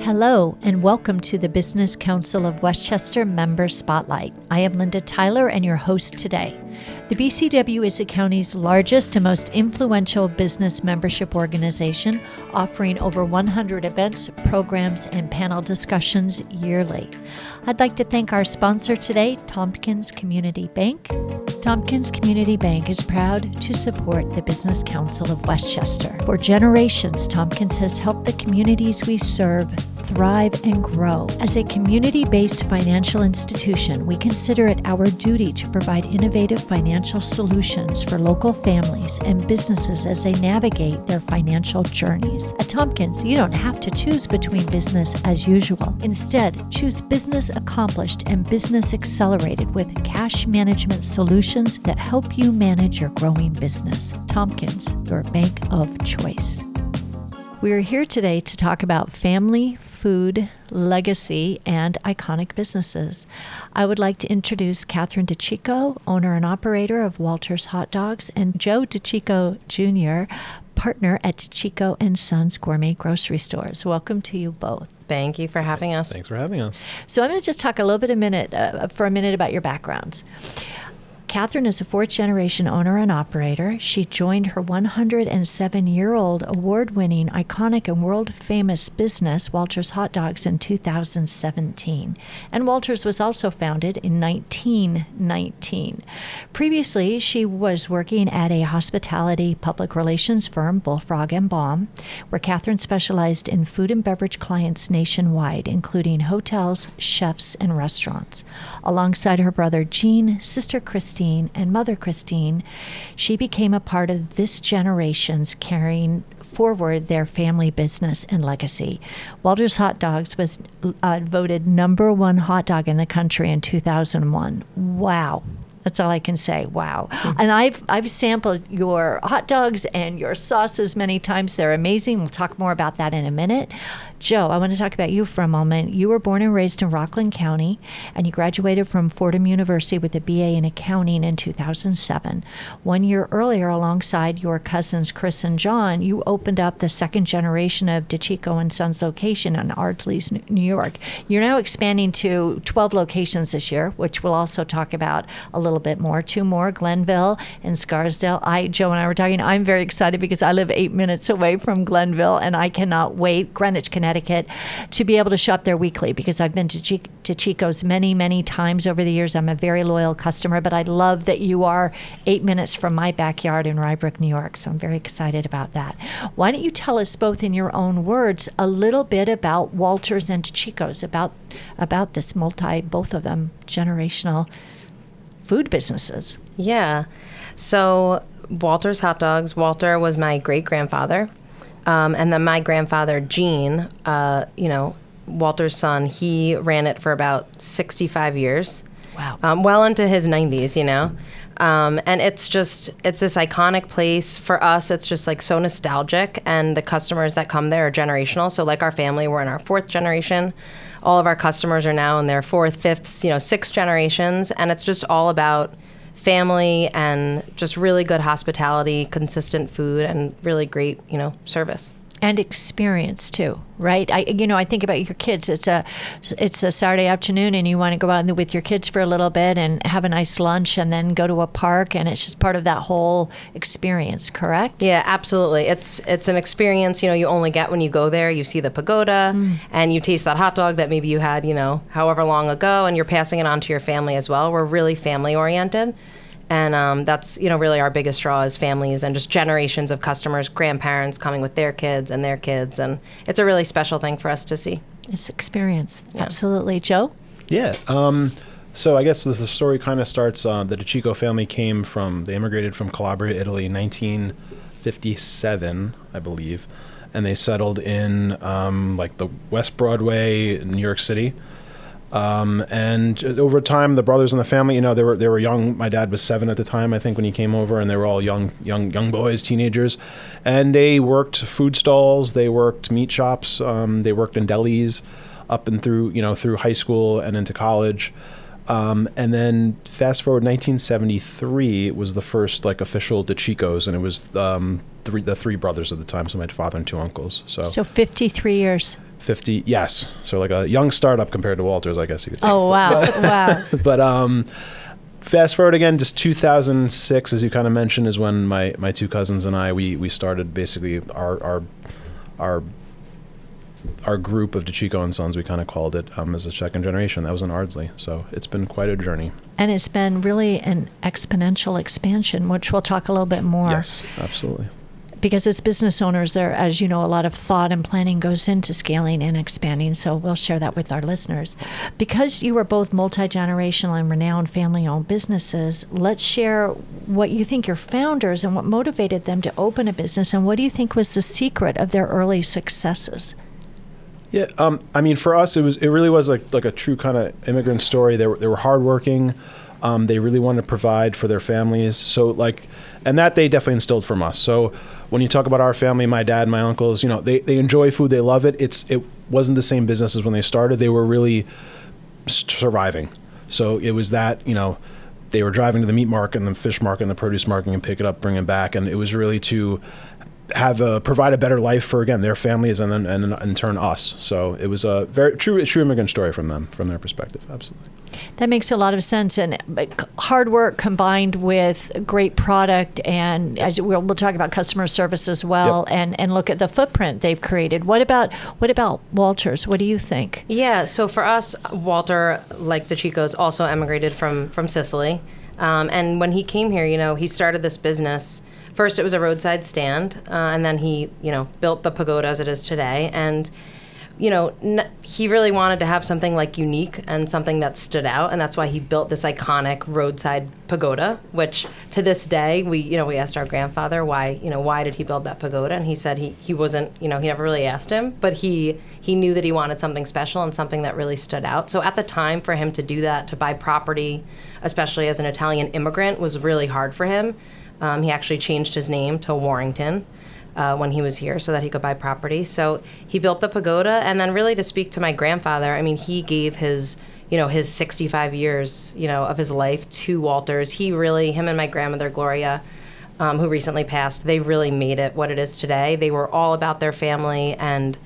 Hello, and welcome to the Business Council of Westchester Member Spotlight. I am Linda Tyler and your host today. The BCW is the county's largest and most influential business membership organization, offering over 100 events, programs, and panel discussions yearly. I'd like to thank our sponsor today, Tompkins Community Bank. Tompkins Community Bank is proud to support the Business Council of Westchester. For generations, Tompkins has helped the communities we serve thrive and grow. As a community-based financial institution, we consider it our duty to provide innovative financial solutions for local families and businesses as they navigate their financial journeys. At Tompkins, you don't have to choose between business as usual. Instead, choose business accomplished and business accelerated with cash management solutions that help you manage your growing business. Tompkins, your bank of choice. We are here today to talk about family, food, legacy, and iconic businesses. I would like to introduce Katharine DeCic, owner and operator of Walter's Hot Dogs, and Joe DeCic Jr., partner at DeCic & Sons Gourmet Grocery Stores. Welcome to you both. Thank you for having us. Thanks for having us. So I'm going to just talk for a minute about your backgrounds. Katharine is a fourth-generation owner and operator. She joined her 107-year-old award-winning, iconic, and world-famous business, Walter's Hot Dogs, in 2017. And Walter's was also founded in 1919. Previously, she was working at a hospitality public relations firm, Bullfrog & Baum, where Katharine specialized in food and beverage clients nationwide, including hotels, chefs, and restaurants. Alongside her brother Gene, sister Christine, and mother Christine, she became a part of this generation's carrying forward their family business and legacy. Walter's Hot Dogs was voted #1 hot dog in the country in 2001. Wow. That's all I can say. Wow. Mm-hmm. And I've sampled your hot dogs and your sauces many times. They're amazing. We'll talk more about that in a minute. Joe, I want to talk about you for a moment. You were born and raised in Rockland County, and you graduated from Fordham University with a BA in accounting in 2007. 1 year earlier, alongside your cousins Chris and John, you opened up the second generation of DeCic & Sons location in Ardsley, New York. You're now expanding to 12 locations this year, which we'll also talk about a little bit more. 2 more, Glenville and Scarsdale. Joe and I were talking, I'm very excited because I live 8 minutes away from Glenville, and I cannot wait, Greenwich, Connecticut, to be able to shop there weekly because I've been to Chico's many, many times over the years. I'm a very loyal customer, but I love that you are 8 minutes from my backyard in Rybrook, New York, so I'm very excited about that. Why don't you tell us both in your own words a little bit about Walter's and DeCic's, about this both of them, generational food businesses. Yeah. So Walter's Hot Dogs, Walter was my great-grandfather. And then my grandfather, Gene, Walter's son, he ran it for about 65 years. Wow. Well into his 90s, and it's this iconic place. For us, it's just like so nostalgic, and the customers that come there are generational. So like our family, we're in our 4th generation. All of our customers are now in their 4th, 5th, 6th generations, and it's just all about family and just really good hospitality, consistent food, and really great, service. And experience too, right? I think about your kids. It's a Saturday afternoon, and you want to go out with your kids for a little bit and have a nice lunch, and then go to a park, and it's just part of that whole experience. Correct? Yeah, absolutely. It's an experience. You only get when you go there. You see the pagoda, and you taste that hot dog that maybe you had, however long ago, and you're passing it on to your family as well. We're really family oriented. And that's, really our biggest draw is families and just generations of customers, grandparents coming with their kids. And it's a really special thing for us to see. It's experience. Yeah. Absolutely. Joe? Yeah. So I guess the story kind of starts, the DeCic family they immigrated from Calabria, Italy in 1957, I believe. And they settled in the West Broadway in New York City. And over time, the brothers in the family, they were young. My dad was 7 at the time, I think, when he came over, and they were all young boys, teenagers. And they worked food stalls, they worked meat shops, they worked in delis up and through high school and into college. And then fast forward 1973 was the first like official DeCicos, and it was the three brothers at the time, so my father and two uncles. So 53 years. 50, yes. So like a young startup compared to Walters, I guess you could say. Oh, wow. Wow. But fast forward again, just 2006, as you kind of mentioned, is when my two cousins and I, we started basically our group of DeCic and Sons, we kind of called it, as a second generation. That was in Ardsley. So it's been quite a journey. And it's been really an exponential expansion, which we'll talk a little bit more. Yes, absolutely. Because as business owners, there, as you know, a lot of thought and planning goes into scaling and expanding. So we'll share that with our listeners. Because you are both multi-generational and renowned family-owned businesses, let's share what you think your founders and what motivated them to open a business, and what do you think was the secret of their early successes? Yeah, I mean, for us, it really was like a true kind of immigrant story. They were hardworking. They really wanted to provide for their families. So and that they definitely instilled from us. So when you talk about our family, my dad, my uncles, they enjoy food, they love it. It wasn't the same business as when they started. They were really surviving. So it was that, they were driving to the meat market and the fish market and the produce market and pick it up, bring it back. And it was really to provide a better life for, again, their families and then and in turn us. So it was a very true immigrant story from their perspective. Absolutely. That makes a lot of sense. And hard work combined with great product, and as we'll talk about customer service as well, yep. and look at the footprint they've created. What about Walters? What do you think? Yeah, so for us, Walter, like DeCicos, also emigrated from Sicily. And when he came here, he started this business. First, it was a roadside stand, and then he, built the pagoda as it is today. And, he really wanted to have something like unique and something that stood out, and that's why he built this iconic roadside pagoda. Which to this day, we asked our grandfather why did he build that pagoda, and he said he wasn't, he never really asked him, but he knew that he wanted something special and something that really stood out. So at the time, for him to do that, to buy property, especially as an Italian immigrant, was really hard for him. He actually changed his name to Warrington when he was here so that he could buy property. So he built the pagoda, and then really to speak to my grandfather, I mean, he gave his 65 years, of his life to Walters. Him and my grandmother, Gloria, who recently passed, they really made it what it is today. They were all about their family and,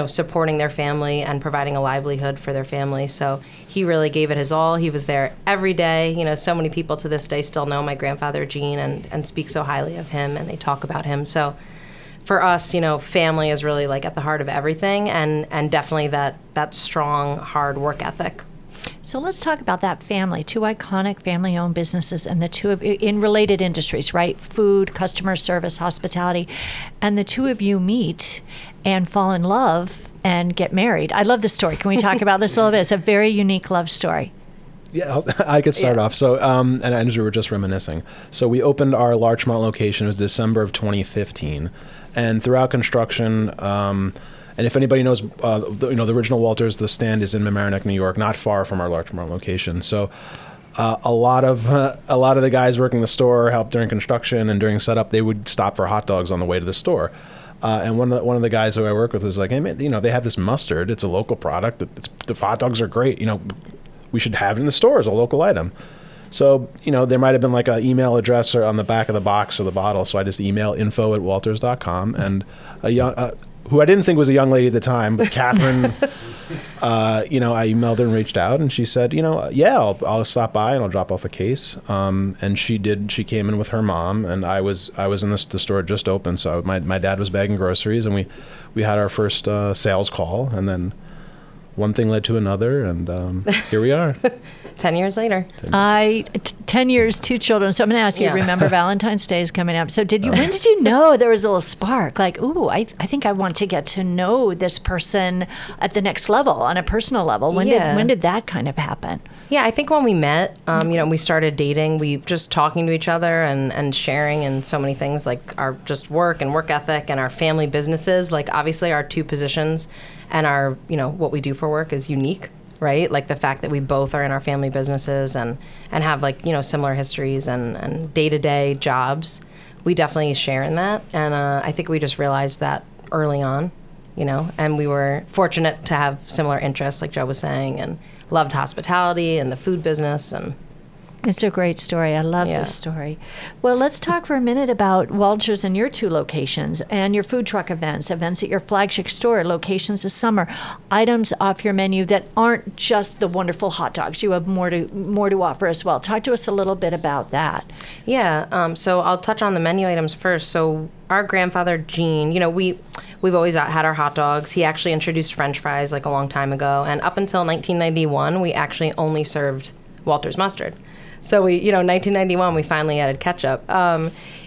supporting their family and providing a livelihood for their family. So he really gave it his all. He was there every day. So many people to this day still know my grandfather, Gene, and speak so highly of him, and they talk about him. So for us, family is really like at the heart of everything, and definitely that strong, hard work ethic. So let's talk about that family, two iconic family-owned businesses, and the two in related industries, right? Food, customer service, hospitality, and the two of you meet and fall in love and get married. I love this story. Can we talk about this a little bit? It's a very unique love story. Yeah, I could start off. So, and as we were just reminiscing, so we opened our Larchmont location. It was December of 2015, and throughout construction. And if anybody knows, the original Walters, the stand is in Mamaroneck, New York, not far from our Larchmont location. So, a lot of the guys working the store helped during construction and during setup. They would stop for hot dogs on the way to the store. And one of the guys who I work with was like, hey man, they have this mustard. It's a local product. The hot dogs are great. We should have it in the store as a local item. So, there might have been like an email address or on the back of the box or the bottle. So I just email info@walters.com, and who I didn't think was a young lady at the time, but Katharine, I emailed her and reached out, and she said, I'll stop by and I'll drop off a case. And she did. She came in with her mom, and I was in the store just opened, so my dad was bagging groceries, and we had our first sales call, and then one thing led to another, and here we are. 10 years later. 10 years, 2 children. So I'm going to ask you, remember Valentine's Day is coming up. So when did you know there was a little spark? Like, ooh, I think I want to get to know this person at the next level, on a personal level. When did that kind of happen? Yeah, I think when we met, we started dating, we just talking to each other and sharing and so many things, like our just work and work ethic and our family businesses. Like, obviously our two positions and our, what we do for work is unique. Right? Like the fact that we both are in our family businesses and have similar histories and day-to-day jobs, we definitely share in that. And I think we just realized that early on, and we were fortunate to have similar interests, like Joe was saying, and loved hospitality and the food business. And It's a great story. I love this story. Well, let's talk for a minute about Walters and your 2 locations and your food truck events at your flagship store, locations this summer, items off your menu that aren't just the wonderful hot dogs. You have more to offer as well. Talk to us a little bit about that. Yeah, so I'll touch on the menu items first. So our grandfather, Gene, we've always had our hot dogs. He actually introduced French fries like a long time ago. And up until 1991, we actually only served Walters mustard. So 1991, we finally added ketchup,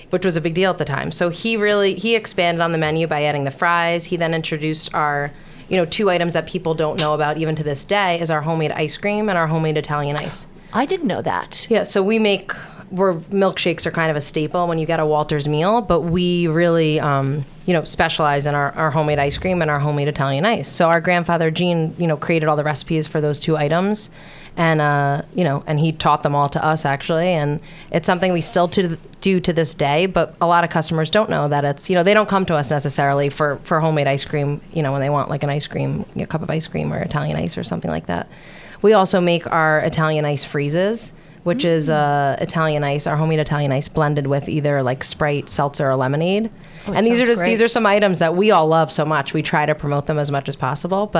which was a big deal at the time. So he expanded on the menu by adding the fries. He then introduced our, 2 items that people don't know about even to this day is our homemade ice cream and our homemade Italian ice. I didn't know that. Yeah, so milkshakes are kind of a staple when you get a Walters meal, but we really, specialize in our homemade ice cream and our homemade Italian ice. So our grandfather, Gene, created all the recipes for those 2 items. And, and he taught them all to us, actually. And it's something we still do to this day. But a lot of customers don't know that it's, they don't come to us necessarily for homemade ice cream, when they want like an ice cream, a cup of ice cream or Italian ice or something like that. We also make our Italian ice freezes, which is Italian ice, our homemade Italian ice blended with either like Sprite, seltzer, or lemonade. And these are some items that we all love so much. We try to promote them as much as possible,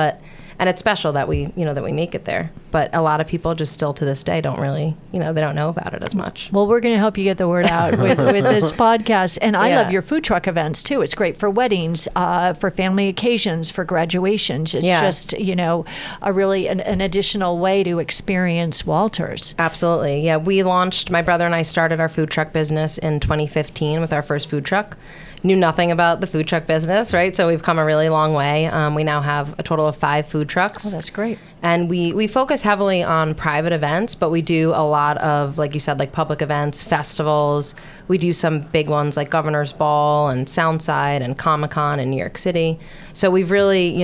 and it's special that we make it there. But a lot of people just still to this day don't really, they don't know about it as much. Well, we're going to help you get the word out with this podcast. And I love your food truck events too. It's great for weddings, for family occasions, for graduations. It's just, a really an additional way to experience Walters. Absolutely. Yeah, my brother and I started our food truck business in 2015 with our first food truck. Knew nothing about the food truck business, right? So we've come a really long way. We now have a total of 5 food trucks. Oh, that's great. And we focus heavily on private events, but we do a lot of, like you said, like public events, festivals. We do some big ones like Governor's Ball and Soundside and Comic-Con in New York City. So we've really,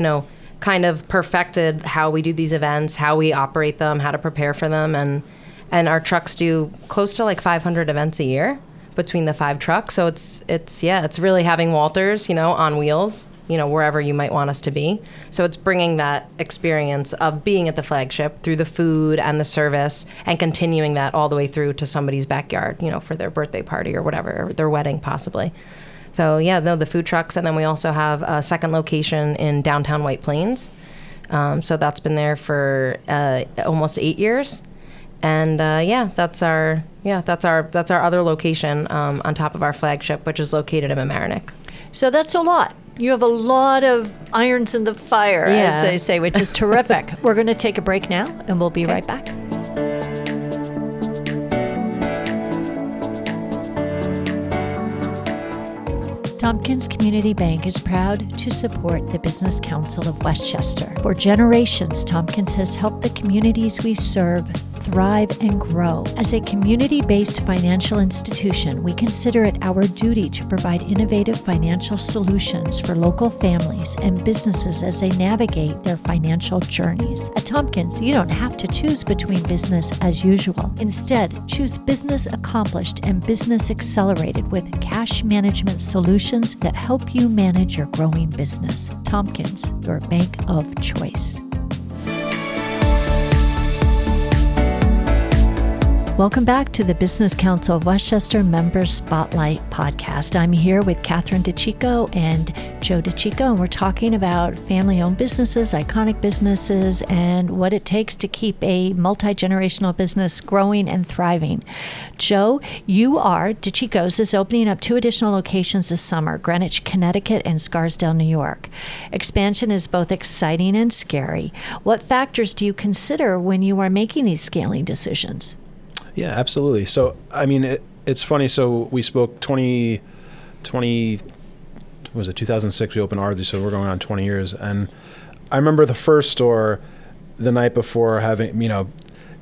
kind of perfected how we do these events, how we operate them, how to prepare for them. And our trucks do close to like 500 events a year between the 5 trucks. So it's really having Walters, on wheels, wherever you might want us to be. So it's bringing that experience of being at the flagship through the food and the service and continuing that all the way through to somebody's backyard, for their birthday party or whatever, or their wedding possibly. So the food trucks. And then we also have a second location in downtown White Plains. So that's been there for almost 8 years. And that's our other location on top of our flagship, which is located in Mamaroneck. So that's a lot. You have a lot of irons in the fire, as they say, which is terrific. We're going to take a break now, and we'll be right back. Tompkins Community Bank is proud to support the Business Council of Westchester. For generations, Tompkins has helped the communities we serve thrive and grow. As a community-based financial institution, we consider it our duty to provide innovative financial solutions for local families and businesses as they navigate their financial journeys. At Tompkins, you don't have to choose between business as usual. Instead, choose business accomplished and business accelerated with cash management solutions that help you manage your growing business. Tompkins, your bank of choice. Welcome back to the Business Council of Westchester Members Spotlight podcast. I'm here with Katharine DeCic and Joe DeCic, and we're talking about family-owned businesses, iconic businesses, and what it takes to keep a multi-generational business growing and thriving. Joe, DeCic's is opening up 2 additional locations this summer, Greenwich, Connecticut, and Scarsdale, New York. Expansion is both exciting and scary. What factors do you consider when you are making these scaling decisions? Yeah, absolutely. So, I mean, it's funny. So we spoke 2006, we opened ours, so we're going on 20 years. And I remember the first store the night before having,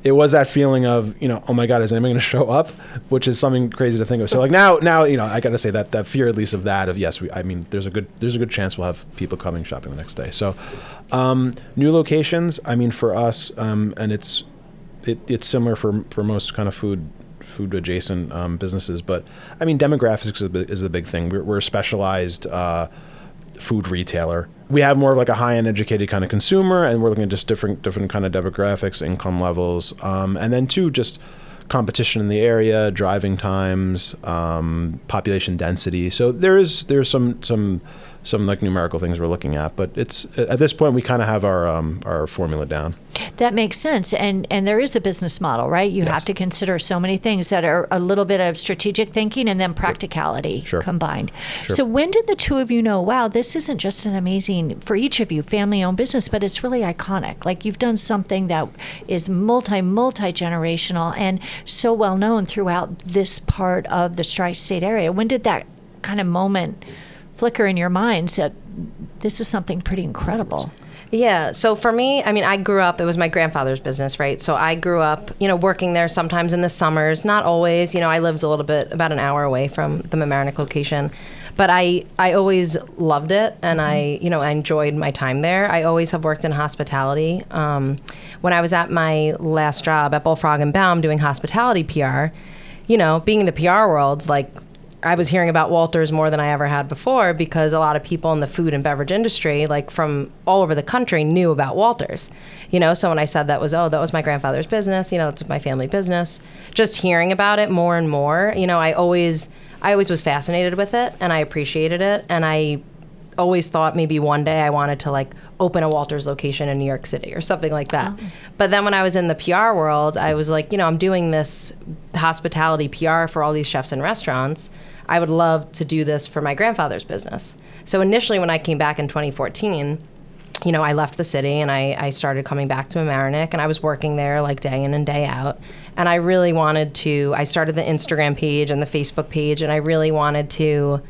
it was that feeling of, oh my God, is anyone going to show up? Which is something crazy to think of. So like now, I got to say that fear, at least of that, of yes, there's a good chance we'll have people coming shopping the next day. So new locations, I mean, for us, and it's similar for most kind of food adjacent businesses, but I mean demographics is the big thing. We're a specialized food retailer. We have more of like a high-end educated kind of consumer, and we're looking at just different kind of demographics, income levels, and then two, just competition in the area, driving times, population density. So there's some like numerical things we're looking at, but it's at this point we kind of have our formula down. That makes sense, and there is a business model, right? You have to consider so many things that are a little bit of strategic thinking and then practicality combined. So when did the two of you know, wow, this isn't just an amazing, for each of you, family-owned business, but it's really iconic. Like you've done something that is multi-generational and so well known throughout this part of the tri-state area. When did that kind of moment flicker in your mind that this is something pretty incredible? Yeah. So for me, I mean, I grew up, it was my grandfather's business, right? So I grew up, working there sometimes in the summers, not always. I lived a little bit, about an hour away from the Mamaroneck location. But I always loved it, and I enjoyed my time there. I always have worked in hospitality. When I was at my last job at Bullfrog and Baum doing hospitality PR, being in the PR world, like, I was hearing about Walters more than I ever had before, because a lot of people in the food and beverage industry, like from all over the country, knew about Walters. So when I said that was my grandfather's business, it's my family business, just hearing about it more and more, I always was fascinated with it, and I appreciated it, and I always thought maybe one day I wanted to like open a Walters location in New York City or something like that. Oh. But then when I was in the PR world, I was like, I'm doing this hospitality PR for all these chefs and restaurants. I would love to do this for my grandfather's business. So initially when I came back in 2014, I left the city and I started coming back to Mamaroneck, and I was working there like day in and day out. And I really wanted to, I started the Instagram page and the Facebook page, and I really wanted to,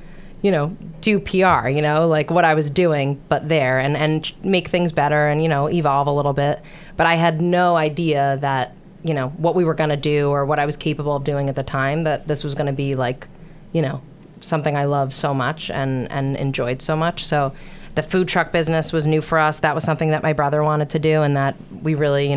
do PR, like what I was doing, but there, and make things better and, evolve a little bit. But I had no idea that, what we were going to do or what I was capable of doing at the time, that this was going to be like, something I loved so much and enjoyed so much. So the food truck business was new for us. That was something that my brother wanted to do, and that we really,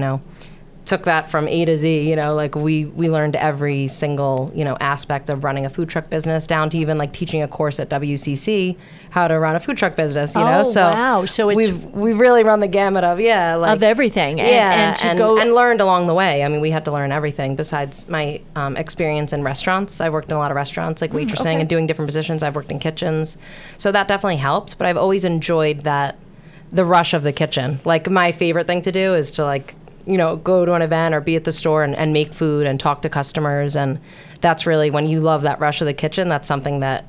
took that from A to Z. Like we learned every single, aspect of running a food truck business, down to even like teaching a course at WCC how to run a food truck business, so wow. So we've really run the gamut of of everything, and learned along the way. I mean, we had to learn everything besides my experience in restaurants. I worked in a lot of restaurants, like waitressing and doing different positions. I've worked in kitchens, so that definitely helped. But I've always enjoyed the rush of the kitchen. Like my favorite thing to do is to like, go to an event or be at the store and make food and talk to customers. And that's really, when you love that rush of the kitchen, that's something that,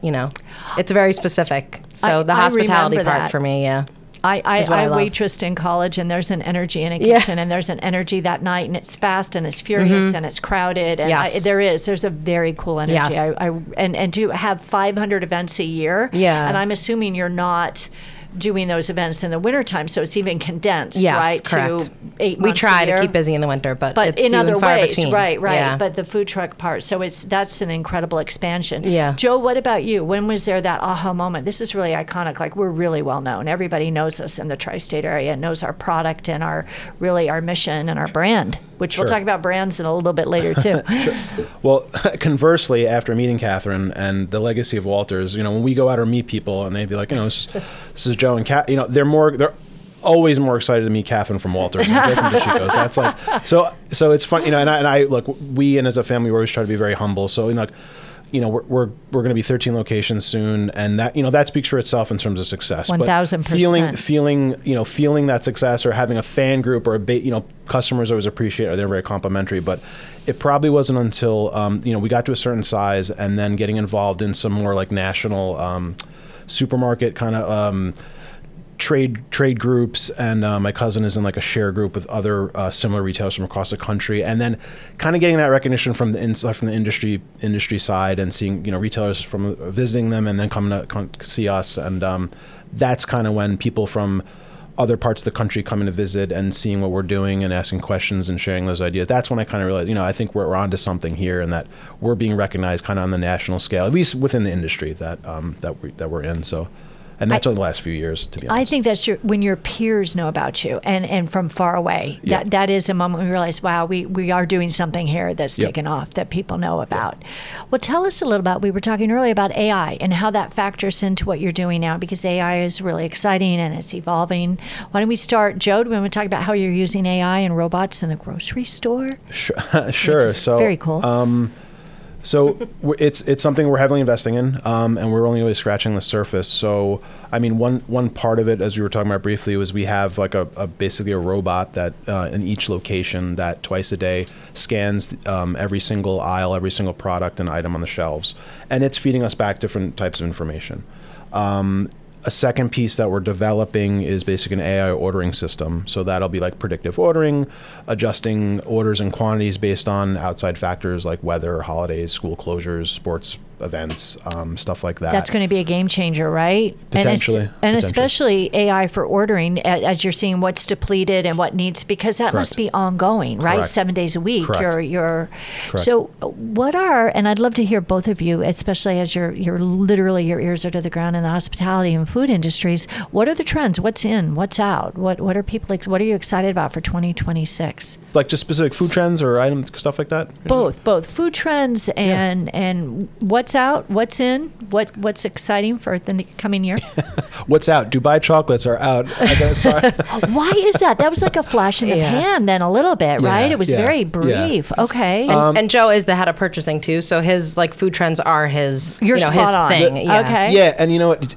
it's very specific. So the hospitality part for me, I waitressed in college, and there's an energy in a kitchen, and there's an energy that night, and it's fast and it's furious and it's crowded, and there's a very cool energy. Yes. And to have 500 events a year, and I'm assuming you're not doing those events in the wintertime, so it's even condensed, right? Correct. To 8 months we try a year. to keep busy in the winter, but it's in few other and far ways, between. right. Yeah. But the food truck part, so that's an incredible expansion. Yeah. Joe, what about you? When was there that aha moment? This is really iconic. Like, we're really well known. Everybody knows us in the tri-state area, knows our product and our mission and our brand, which we'll talk about brands in a little bit later too. Sure. Well, conversely, after meeting Katharine and the legacy of Walters, when we go out or meet people and they'd be like, this is Joe and Kat, they're always more excited to meet Katharine from Walters than Joe from DeCic. That's like, so it's fun, and I look, we, and as a family, we always try to be very humble. So, we're going to be 13 locations soon, and that, that speaks for itself in terms of success. 1,000%. Feeling that success, or having a fan group, or customers always appreciate it. They're very complimentary, but it probably wasn't until we got to a certain size, and then getting involved in some more like national supermarket kind of trade groups, and my cousin is in like a share group with other similar retailers from across the country, and then kind of getting that recognition from the inside, from the industry side, and seeing retailers from visiting them, and then come to see us, and that's kind of when people from other parts of the country coming to visit and seeing what we're doing and asking questions and sharing those ideas. That's when I kind of realized, I think we're onto something here, and that we're being recognized kind of on the national scale, at least within the industry that we're in. So And that's over the last few years, to be honest. I think that's when your peers know about you and from far away. Yep. That is a moment we realize, wow, we are doing something here that's Yep. taken off that people know about. Well, tell us a little about, we were talking earlier about AI and how that factors into what you're doing now, because AI is really exciting and it's evolving. Why don't we start, Joe, do we want to talk about how you're using AI and robots in the grocery store? Sure. So very cool. So it's something we're heavily investing in, and we're only really scratching the surface. So, I mean, one part of it, as we were talking about briefly, was we have like basically a robot that in each location that twice a day scans every single aisle, every single product and item on the shelves, and it's feeding us back different types of information. A second piece that we're developing is basically an AI ordering system. So that'll be like predictive ordering, adjusting orders and quantities based on outside factors like weather, holidays, school closures, sports events, stuff like that. That's going to be a game changer, right? Potentially. And especially AI for ordering, as you're seeing what's depleted and what needs, because that must be ongoing, right? Correct. 7 days a week. Correct. You're Correct. So what are, and I'd love to hear both of you, especially as you're literally, your ears are to the ground in the hospitality and food industries. What are the trends? What's in? What's out? What are people like? What are you excited about for 2026? Like just specific food trends or item stuff like that? Both food trends and what's out, what's in, what's exciting for the coming year. What's out? Dubai chocolates are out. Sorry. Why is that? That was like a flash in the pan then a little bit, right? It was very brief. Okay. And Joe is the head of purchasing too, so his like food trends are his You're his spot on. thing. Okay. Yeah, and you know what?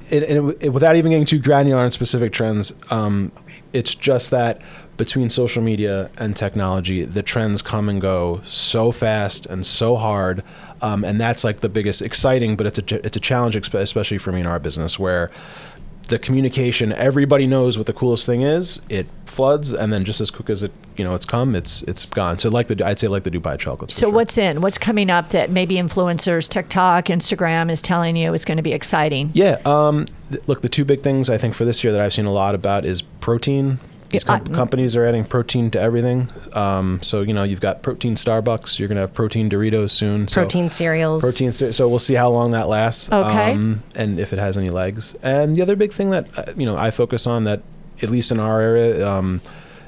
Without even getting too granular on specific trends, it's just that between social media and technology, the trends come and go so fast and so hard, and that's like the biggest exciting. But it's a challenge, especially for me in our business, where the communication, everybody knows what the coolest thing is. It floods, and then just as quick as it's come, it's gone. So I'd say like the Dubai chocolates. So what's in? What's coming up that maybe influencers, TikTok, Instagram is telling you is going to be exciting? Yeah. Look, the two big things I think for this year that I've seen a lot about is protein. These companies are adding protein to everything. So, you've got protein Starbucks. You're going to have protein Doritos soon. Protein cereals. So we'll see how long that lasts. Okay. And if it has any legs. And the other big thing that, I focus on that, at least in our area,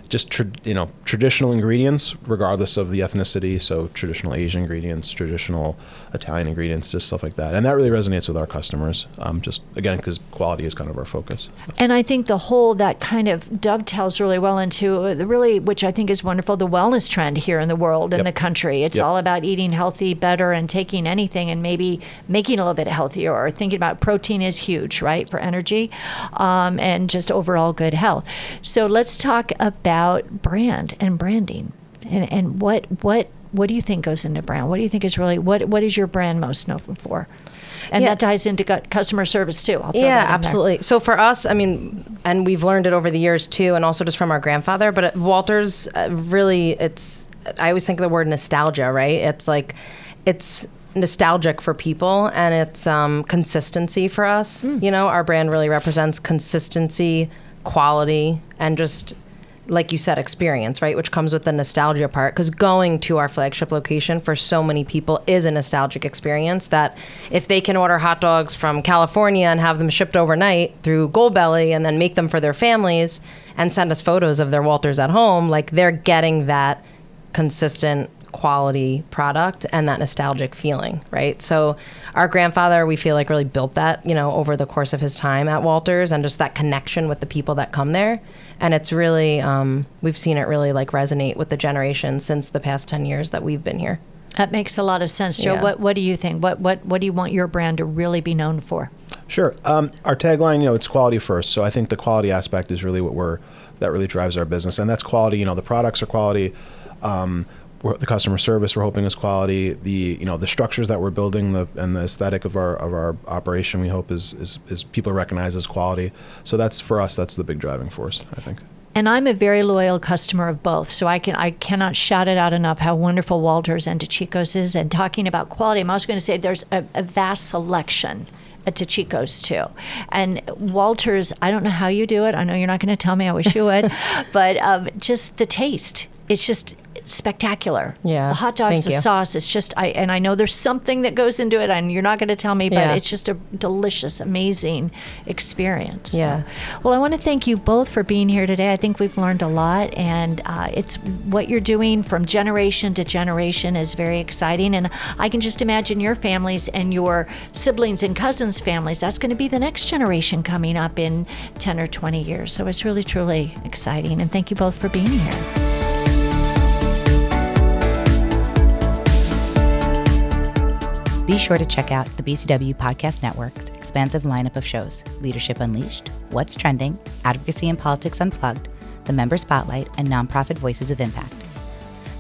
just traditional ingredients, regardless of the ethnicity. So traditional Asian ingredients, traditional Italian ingredients, just stuff like that. And that really resonates with our customers. Just again, because quality is kind of our focus. And I think that kind of dovetails really well into which I think is wonderful, the wellness trend here in the world and the country. It's all about eating healthy, better, and taking anything and maybe making a little bit healthier, or thinking about protein is huge, right, for energy, and just overall good health. So let's talk about brand and branding, and what do you think goes into brand? What do you think is really what is your brand most known for? And that ties into customer service too. I'll throw that in absolutely. there. So for us, I mean, and we've learned it over the years too, and also just from our grandfather. But at Walters, really, I always think of the word nostalgia, right? It's nostalgic for people, and it's consistency for us. Our brand really represents consistency, quality, and just, like you said, experience, right? Which comes with the nostalgia part, because going to our flagship location for so many people is a nostalgic experience that if they can order hot dogs from California and have them shipped overnight through Goldbelly and then make them for their families and send us photos of their Walters at home, like they're getting that consistent quality product and that nostalgic feeling, right? So our grandfather, we feel like really built that, over the course of his time at Walters, and just that connection with the people that come there. And it's really, we've seen it really like resonate with the generation since the past 10 years that we've been here. That makes a lot of sense, Joe. Yeah. What do you think? What do you want your brand to really be known for? Sure. Our tagline, it's quality first. So I think the quality aspect is really that really drives our business, and that's quality. The products are quality. The customer service we're hoping is quality. The structures that we're building, and the aesthetic of our operation, we hope is people recognize as quality. So that's, for us, that's the big driving force, I think. And I'm a very loyal customer of both, so I cannot shout it out enough how wonderful Walters and DeCic's is. And talking about quality, I'm also going to say there's a vast selection at DeCic's too. And Walters, I don't know how you do it. I know you're not going to tell me. I wish you would. But just the taste. It's just spectacular. Yeah, The hot dogs, thank the you. sauce, it's just, I know there's something that goes into it, and you're not going to tell me, but Yeah. it's just a delicious, amazing experience. Yeah. Well, I want to thank you both for being here today. I think we've learned a lot, and it's what you're doing from generation to generation is very exciting. And I can just imagine your families and your siblings and cousins' families. That's going to be the next generation coming up in 10 or 20 years. So it's really, truly exciting. And thank you both for being here. Be sure to check out the BCW Podcast Network's expansive lineup of shows: Leadership Unleashed, What's Trending, Advocacy and Politics Unplugged, The Member Spotlight, and Nonprofit Voices of Impact.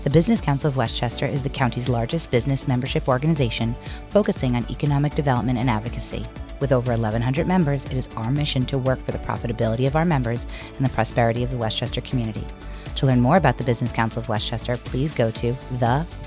The Business Council of Westchester is the county's largest business membership organization focusing on economic development and advocacy. With over 1,100 members, it is our mission to work for the profitability of our members and the prosperity of the Westchester community. To learn more about the Business Council of Westchester, please go to thebcw.org.